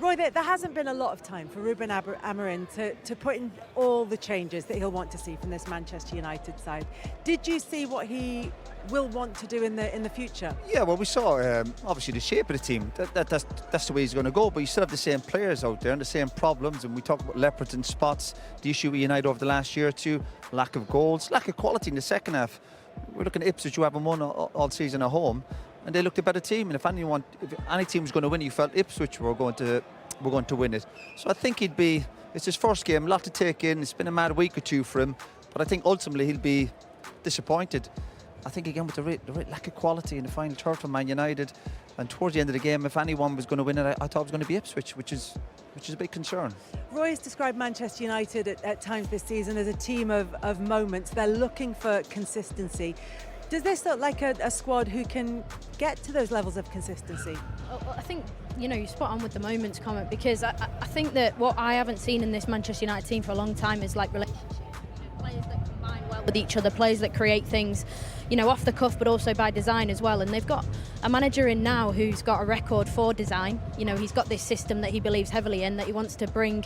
Roy, there hasn't been a lot of time for Ruben Amorim to put in all the changes that he'll want to see from this Manchester United side. Did you see what he will want to do in the future? Yeah, well, we saw obviously the shape of the team. That's the way he's going to go. But you still have the same players out there and the same problems. And we talk about leopards and spots. The issue with United over the last year or two: lack of goals, lack of quality in the second half. We're looking at Ipswich, who haven't won all season at home, and they looked a better team. And if any team was going to win, you felt Ipswich were going to win it. So I think it's his first game, a lot to take in. It's been a mad week or two for him, but I think ultimately he'll be disappointed. I think again with the lack of quality in the final third for Man United, and towards the end of the game, if anyone was going to win it, I thought it was going to be Ipswich, which is a big concern. Roy has described Manchester United at times this season as a team of moments. They're looking for consistency. Does this look like a squad who can get to those levels of consistency? I think, you're spot on with the moments comment, because I think that what I haven't seen in this Manchester United team for a long time is like relationships. Players that combine well with each other, players that create things, off the cuff, but also by design as well. And they've got a manager in now who's got a record for design. He's got this system that he believes heavily in, that he wants to bring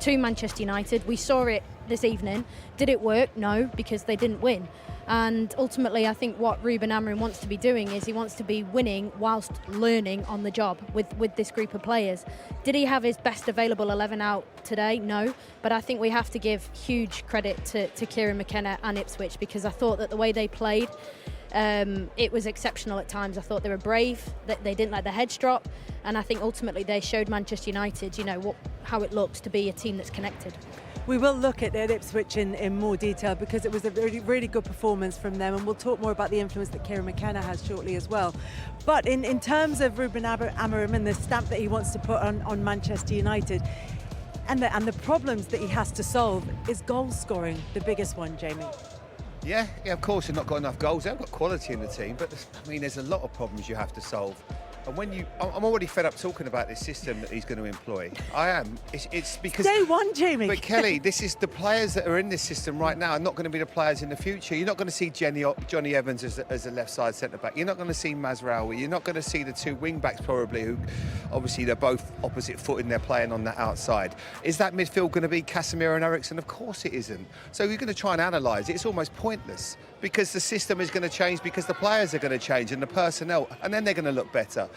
to Manchester United. We saw it this evening. Did it work? No, because they didn't win. And ultimately, I think what Ruben Amorim wants to be doing is he wants to be winning whilst learning on the job with this group of players. Did he have his best available 11 out today? No. But I think we have to give huge credit to Kieran McKenna and Ipswich, because I thought that the way they played, it was exceptional at times. I thought they were brave, that they didn't let their heads drop, and I think ultimately they showed Manchester United, how it looks to be a team that's connected. We will look at Ipswich in more detail, because it was a really, really good performance from them, and we'll talk more about the influence that Kieran McKenna has shortly as well. But in terms of Ruben Amorim and the stamp that he wants to put on Manchester United, and the problems that he has to solve, is goal scoring the biggest one, Jamie? Yeah, of course they've not got enough goals. They've got quality in the team, but there's a lot of problems you have to solve. And I'm already fed up talking about this system that he's going to employ. I am. It's because day one, Jamie. But Kelly, this is the players that are in this system right now are not going to be the players in the future. You're not going to see Johnny Evans as a left side centre back. You're not going to see Mazraoui. You're not going to see the two wing backs probably, who obviously they're both opposite foot and they're playing on the outside. Is that midfield going to be Casemiro and Eriksen? Of course it isn't. So you're going to try and analyse it. It's almost pointless, because the system is going to change, because the players are going to change and the personnel, and then they're going to look better.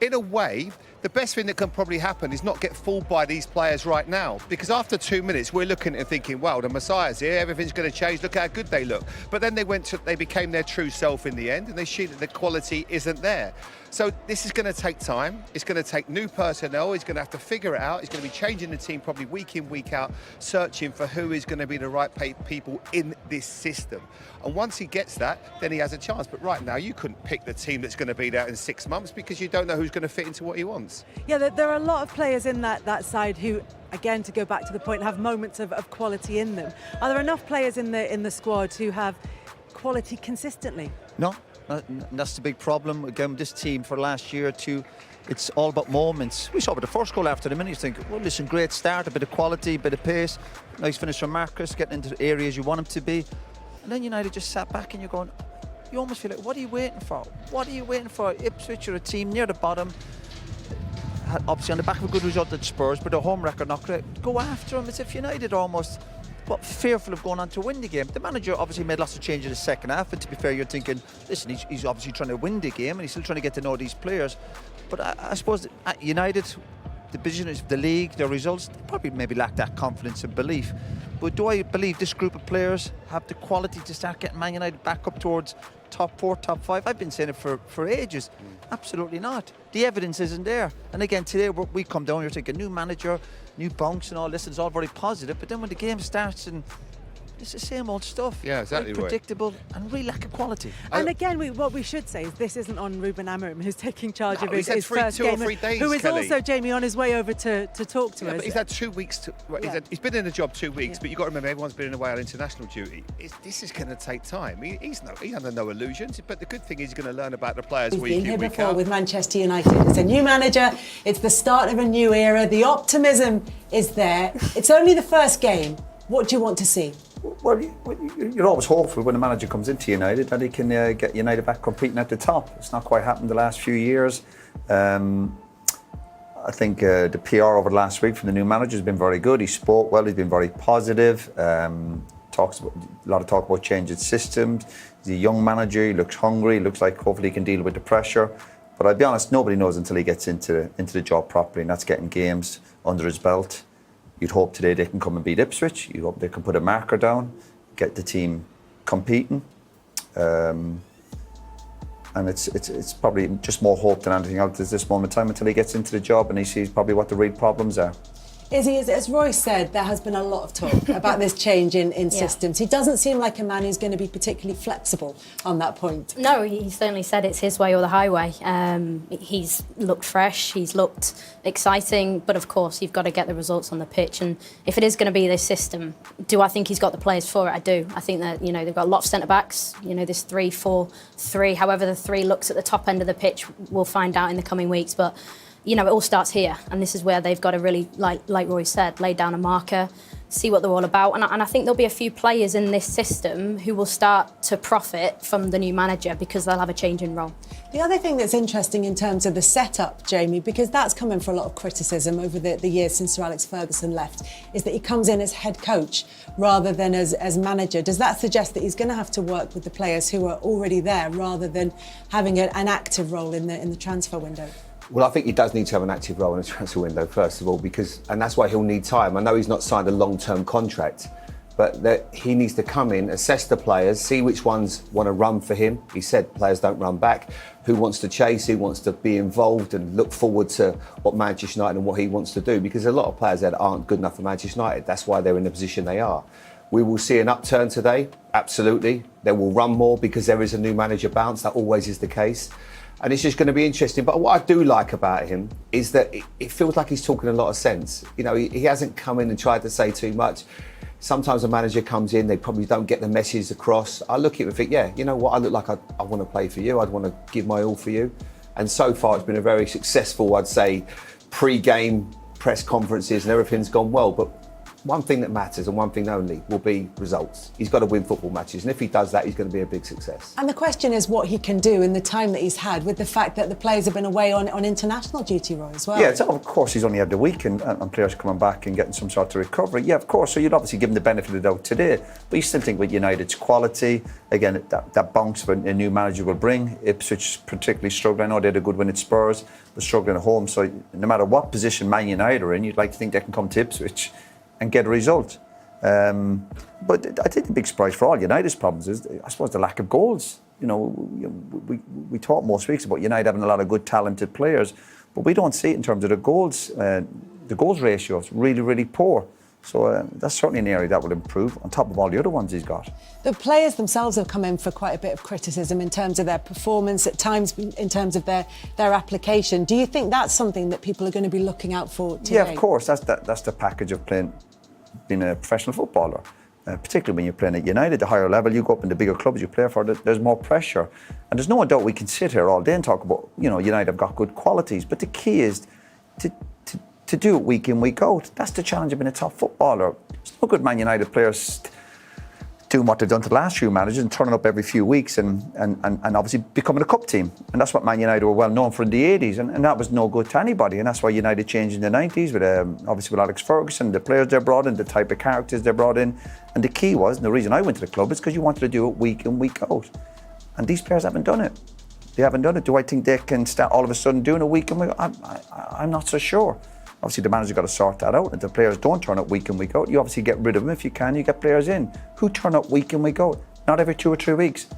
In a way, the best thing that can probably happen is not get fooled by these players right now, because after 2 minutes we're looking and thinking, wow, the Messiah's here, everything's going to change, look how good they look. But then they became their true self in the end, and they see that the quality isn't there. So this is going to take time. It's going to take new personnel. He's going to have to figure it out. He's going to be changing the team probably week in, week out, searching for who is going to be the right people in this system. And once he gets that, then he has a chance. But right now, you couldn't pick the team that's going to be there in 6 months, because you don't know who's going to fit into what he wants. Yeah, there are a lot of players in that side who, again, to go back to the point, have moments of quality in them. Are there enough players in the squad who have quality consistently? No. That's the big problem. Again, this team for last year or two, it's all about moments. We saw with the first goal after the minute, you think, well, listen, great start, a bit of quality, a bit of pace, nice finish from Marcus, getting into the areas you want him to be. And then United just sat back and you're going, you almost feel like, what are you waiting for? What are you waiting for? Ipswich are a team near the bottom, obviously on the back of a good result at Spurs, but a home record not great. Go after them as if United almost fearful of going on to win the game. The manager obviously made lots of changes in the second half, and to be fair, you're thinking, listen, he's obviously trying to win the game and he's still trying to get to know these players. But I suppose at United, the business of the league, their results, they probably maybe lack that confidence and belief. But do I believe this group of players have the quality to start getting Man United back up towards top 4, top 5? I've been saying it for ages. Absolutely not. The evidence isn't there. And again, today we come down, you're thinking new manager, new bounce and all this, it's all very positive. But then when the game starts, and it's the same old stuff. Yeah, exactly right. Predictable and really lack of quality. And again, what we should say is this isn't on Ruben Amorim, who's taking charge of his first two game, or 3 days, who is Kelly. also, Jamie, on his way over to talk to us. But he's had 2 weeks he's been in the job 2 weeks, but you've got to remember, everyone's been away on international duty. This is going to take time. He's under no illusions, but the good thing is he's going to learn about the players week in, week out. He's been here before with Manchester United. It's a new manager, it's the start of a new era, the optimism is there. It's only the first game. What do you want to see? Well, you're always hopeful when a manager comes into United that he can get United back competing at the top. It's not quite happened the last few years. I think the PR over the last week from the new manager has been very good. He spoke well, he's been very positive. Talks about, a lot of talk about changing systems. He's a young manager, he looks hungry, looks like hopefully he can deal with the pressure. But I'll be honest, nobody knows until he gets into the job properly, and that's getting games under his belt. You'd hope today they can come and beat Ipswich. You hope they can put a marker down, get the team competing. And it's probably just more hope than anything else at this moment in time until he gets into the job and he sees probably what the real problems are. Izzy, as Roy said, there has been a lot of talk about this change in systems. He doesn't seem like a man who's going to be particularly flexible on that point. No, he certainly said it's his way or the highway. He's looked fresh, he's looked exciting, but of course you've got to get the results on the pitch. And if it is going to be this system, do I think he's got the players for it? I do. I think that, they've got a lot of centre-backs, this 3-4-3, however the three looks at the top end of the pitch, we'll find out in the coming weeks. But it all starts here, and this is where they've got to really, like Roy said, lay down a marker, see what they're all about. And I think there'll be a few players in this system who will start to profit from the new manager because they'll have a change in role. The other thing that's interesting in terms of the setup, Jamie, because that's come in for a lot of criticism over the years since Sir Alex Ferguson left, is that he comes in as head coach rather than as manager. Does that suggest that he's going to have to work with the players who are already there rather than having an active role in the transfer window? Well, I think he does need to have an active role in the transfer window, first of all, and that's why he'll need time. I know he's not signed a long-term contract, but that he needs to come in, assess the players, see which ones want to run for him. He said players don't run back. Who wants to chase, who wants to be involved and look forward to what Manchester United and what he wants to do, because a lot of players that aren't good enough for Manchester United. That's why they're in the position they are. We will see an upturn today, absolutely. They will run more because there is a new manager bounce. That always is the case. And it's just going to be interesting. But what I do like about him is that it feels like he's talking a lot of sense. He hasn't come in and tried to say too much. Sometimes a manager comes in, they probably don't get the message across. I look at him and think, yeah, you know what, I look like I want to play for you. I'd want to give my all for you. And so far, it's been a very successful, I'd say, pre-game press conferences and everything's gone well. But one thing that matters and one thing only will be results. He's got to win football matches, and if he does that, he's going to be a big success. And the question is what he can do in the time that he's had, with the fact that the players have been away on international duty, Roy, as well. Yeah, of course he's only had the week and players coming back and getting some sort of recovery. Yeah, of course, so you'd obviously give him the benefit of the doubt today, but you still think with United's quality, again, that bounce a new manager will bring. Ipswich particularly struggling. I know they had a good win at Spurs, but struggling at home, so no matter what position Man United are in, you'd like to think they can come to Ipswich and get a result. But I think the big surprise for all United's problems is, I suppose, the lack of goals. We talk most weeks about United having a lot of good, talented players, but we don't see it in terms of the goals. The goals ratio is really, really poor. So that's certainly an area that will improve on top of all the other ones he's got. The players themselves have come in for quite a bit of criticism in terms of their performance, at times in terms of their application. Do you think that's something that people are going to be looking out for today? Yeah, of course. That's the package of being a professional footballer. Particularly when you're playing at United, the higher level, you go up in the bigger clubs you play for, there's more pressure. And there's no doubt we can sit here all day and talk about, United have got good qualities, but the key is to do it week in, week out. That's the challenge of being a top footballer. There's no good Man United players doing what they've done to the last few managers and turning up every few weeks and obviously becoming a cup team. And that's what Man United were well known for in the 80s, and that was no good to anybody. And that's why United changed in the 90s with obviously with Alex Ferguson, the players they brought in, the type of characters they brought in. And the key was, and the reason I went to the club is because you wanted to do it week in, week out. And these players haven't done it. They haven't done it. Do I think they can start all of a sudden doing a week in, week out? I'm not so sure. Obviously, the manager's got to sort that out. If the players don't turn up week in, week out, you obviously get rid of them if you can. You get players in who turn up week in, week out. Not every 2 or 3 weeks.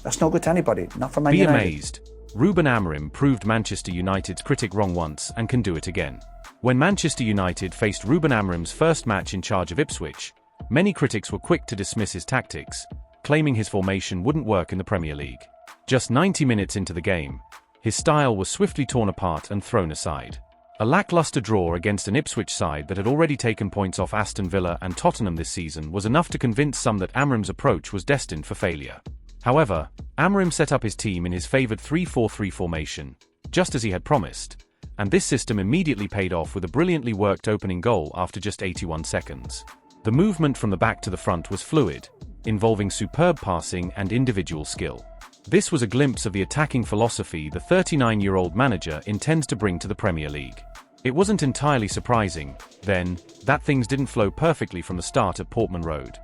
That's no good to anybody. Not for Man United. Be amazed. Ruben Amorim proved Manchester United's critic wrong once and can do it again. When Manchester United faced Ruben Amorim's first match in charge of Ipswich, many critics were quick to dismiss his tactics, claiming his formation wouldn't work in the Premier League. Just 90 minutes into the game, his style was swiftly torn apart and thrown aside. A lackluster draw against an Ipswich side that had already taken points off Aston Villa and Tottenham this season was enough to convince some that Amorim's approach was destined for failure. However, Amorim set up his team in his favoured 3-4-3 formation, just as he had promised, and this system immediately paid off with a brilliantly worked opening goal after just 81 seconds. The movement from the back to the front was fluid, involving superb passing and individual skill. This was a glimpse of the attacking philosophy the 39-year-old manager intends to bring to the Premier League. It wasn't entirely surprising, then, that things didn't flow perfectly from the start at Portman Road,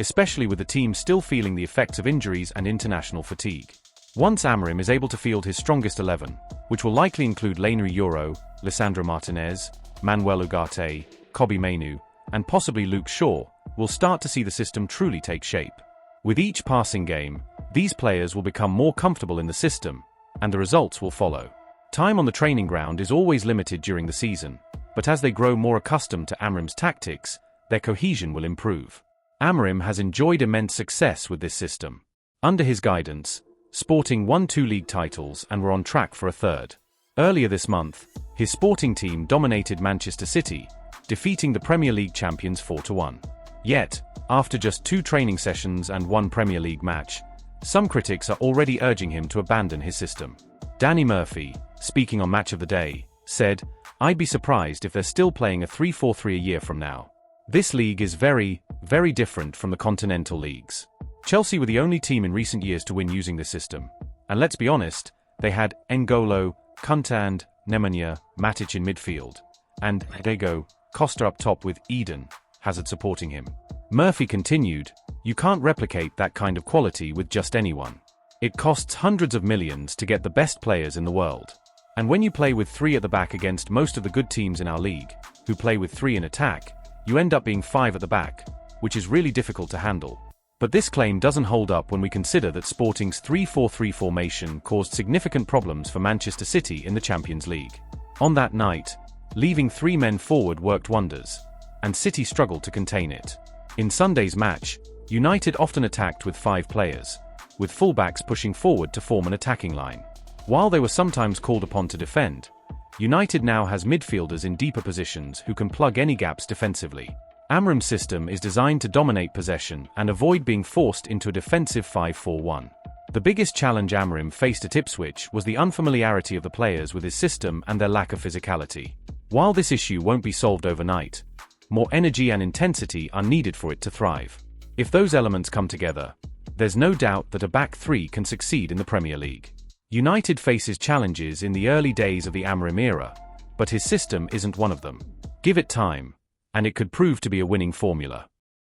especially with the team still feeling the effects of injuries and international fatigue. Once Amorim is able to field his strongest 11, which will likely include Lainery Euro, Lisandro Martinez, Manuel Ugarte, Kobbie Mainoo, and possibly Luke Shaw, we'll start to see the system truly take shape. With each passing game, these players will become more comfortable in the system, and the results will follow. Time on the training ground is always limited during the season, but as they grow more accustomed to Amorim's tactics, their cohesion will improve. Amorim has enjoyed immense success with this system. Under his guidance, Sporting won 2 league titles and were on track for a third. Earlier this month, his Sporting team dominated Manchester City, defeating the Premier League champions 4-1. Yet, after just 2 training sessions and 1 Premier League match, some critics are already urging him to abandon his system. Danny Murphy, speaking on Match of the Day, said, "I'd be surprised if they're still playing a 3-4-3 a year from now. This league is very, very different from the continental leagues." Chelsea were the only team in recent years to win using this system. And let's be honest, they had N'Golo, Kunta and Nemanja Matic in midfield, and Diego Costa up top with Eden Hazard supporting him. Murphy continued, "You can't replicate that kind of quality with just anyone. It costs hundreds of millions to get the best players in the world. And when you play with 3 at the back against most of the good teams in our league, who play with 3 in attack, you end up being 5 at the back, which is really difficult to handle." But this claim doesn't hold up when we consider that Sporting's 3-4-3 formation caused significant problems for Manchester City in the Champions League. On that night, leaving 3 men forward worked wonders, and City struggled to contain it. In Sunday's match, United often attacked with 5 players, with fullbacks pushing forward to form an attacking line. While they were sometimes called upon to defend, United now has midfielders in deeper positions who can plug any gaps defensively. Amorim's system is designed to dominate possession and avoid being forced into a defensive 5-4-1. The biggest challenge Amorim faced at Ipswich was the unfamiliarity of the players with his system and their lack of physicality. While this issue won't be solved overnight, more energy and intensity are needed for it to thrive. If those elements come together, there's no doubt that a back 3 can succeed in the Premier League. United faces challenges in the early days of the Amorim era, but his system isn't one of them. Give it time, and it could prove to be a winning formula.